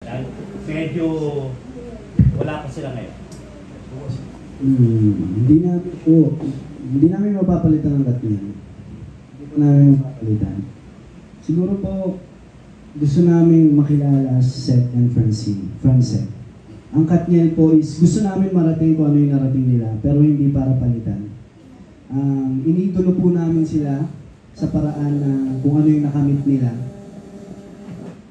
Dahil medyo wala pa sila ngayon. Hindi namin mapapalitan ng Katniel. Hindi po namin mapapalitan. Siguro po, gusto namin makilala si Seth and Francine. Ang Katniel po is, gusto namin marating kung ano yung narating nila, pero hindi para palitan. Iniidolo po namin sila sa paraan na kung ano yung nakamit nila.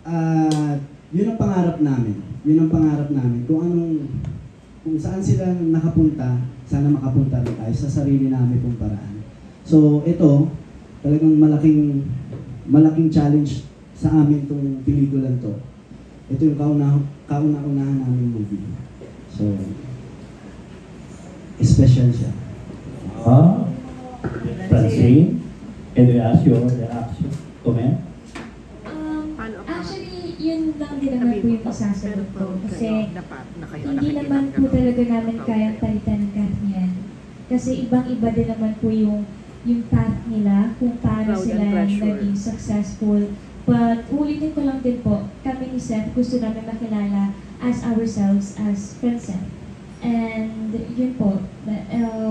At yun ang pangarap namin. Yun ang pangarap namin. Kung saan sila nakapunta, sana makapunta rin tayo sa sarili namin pong paraan. So ito, talagang malaking challenge sa amin itong pelikulan to. Ito yung kauna-unahan namin movie. So, special siya. Francine, can we ask your reaction? Comment? Actually, yun lang din naman po yung isasagot ko. Kasi hindi naman po talaga namin kayang palitan ng Katniel. Kasi ibang-iba din naman po yung path nila, kung paano sila naging successful. But ulitin ko lang din po, kami ni Seth gusto namin makilala as ourselves as Francine. And yun po,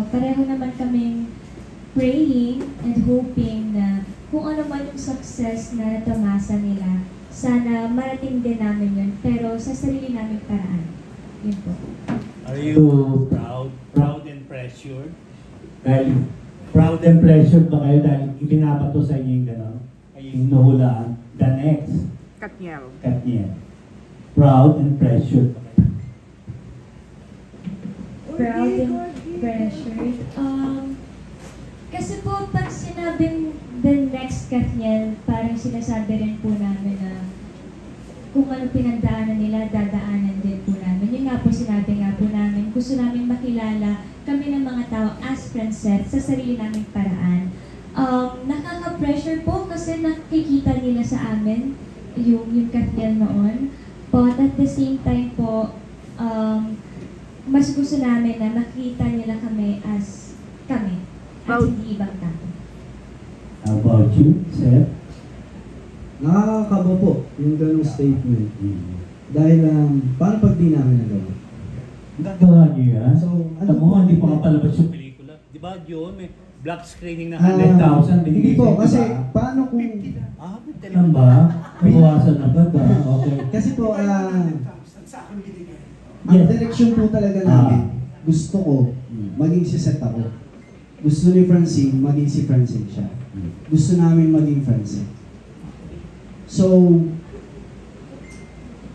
pareho naman kaming praying and hoping na kung ano man yung success na natamasa nila, sana marating din namin yun, pero sa sarili naming paraan. Yun po. Are you proud and pressured? Dahil proud and pressured ba kayo dahil ibinabato sa inyo yung gano'n? Yung nahulaan, the next Katniel. Proud and pressured. Proud and pressured. Kasi po, pag sinabing the next Katniel, parang sinasabi rin po namin na kung ano pinagdaanan nila, dadaanan din po namin. Yun nga po, sinabi nga po namin, gusto namin makilala kami ng mga tao as Francette sa sarili naming paraan. Nakaka-pressure po kasi nakikita nila sa amin yung Katniel noon. But at the same time po, mas gusto namin na makita nila kami as kami. At hindi ibang tao. How about you, Seth? Nakakakaba po yung ganong statement. Dahil, paano pag di namin nagawa? Gagawa niyo yan? So, Alam mo, hindi pa kapalabas yung Pelikula. Di ba yun? May black screening na 100,000. Hindi po, kasi paano kung... Ano ba? Nabawasan na ba? Okay. Kasi po, ang direction po talaga namin, gusto ko maging si Seth ako. Gusto ni Francine, maging si Francine siya. Gusto namin maging Francine. So,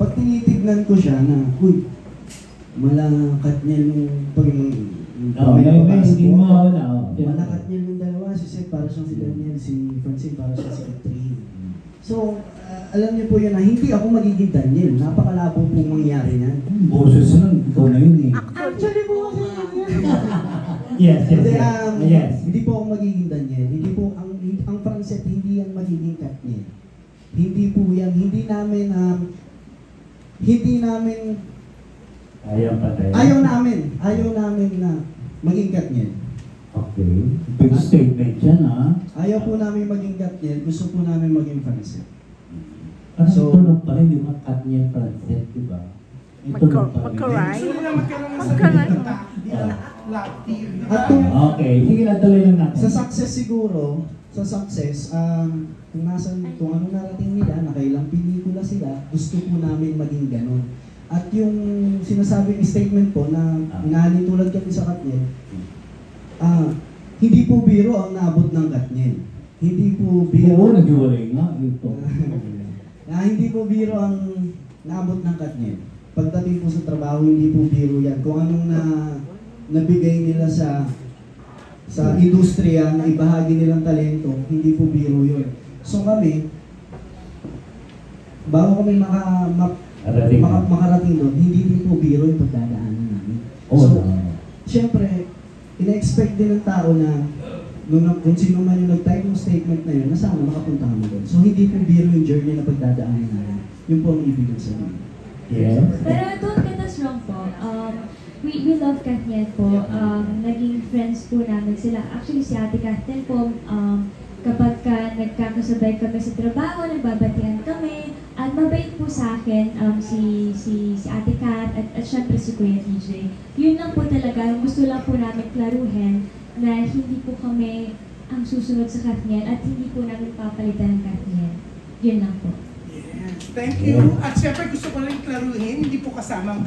pag tinitignan ko siya na, uy, malakat niya yung Hindi mo na. malakat niya yung dalawa, si Seth para siyang si Daniel, si Francine para siyang si Catherine. So, alam niyo po yun na hindi ako magiging Daniel. Napakalabo pong mangyari niyan. Boses lang, ikaw na yun eh. Actually po kasi Yes. Hindi po ako magiging Daniel. Hindi po, ang Francette, hindi yan magiging Katniel. Hindi po yan, hindi namin ayaw namin na maging Katniel. Okay. Big statement yan, ha? Ayaw po namin maging Katniel, gusto po namin maging Francette. So, tunog pa rin, di ba? Katniel Francette, di ba? Magka-rhyme? Okay, sige na, tuloy lang natin. Sa success siguro, kung ano narating nila, nakailang pelikula sila, gusto po namin maging ganon. At yung sinasabing statement po na inahalintulad kami sa Katniel, hindi po biro ang naabot ng Katniel. Hindi po biro. Oo, nag-iwalay nga. Hindi po biro ang naabot ng Katniel. Pagdating po sa trabaho, hindi po biro yan. Kung anong nabigay nila sa industriya na ibahagi nilang talento, hindi po biro yun. So kami, bago kami makarating doon, hindi din po biro yung pagdadaanan namin. So, siyempre, ina-expect din ng tao na kung sino man yung nag-type ng statement na yun, na sana makapunta kami doon. So hindi po biro yung journey na pagdadaanan namin. Yun po ang ibig sabihin. Yes. Pero don't get us wrong po. We love Katniel po. Naging friends po namin sila. Actually, si Ate Katniel po, kapag nagkakasabay kami sa trabaho, nagbabatian kami, At mabait po sa akin si Ate Kat at syempre si Kuya TJ. Yun lang po talaga, gusto lang po namin klaruhin na hindi po kami ang susunod sa Katniel at hindi po namin papalitan ng Katniel. Yun lang po. Yes. Thank you. At syempre gusto ko rin klaruhin, hindi po kasama ang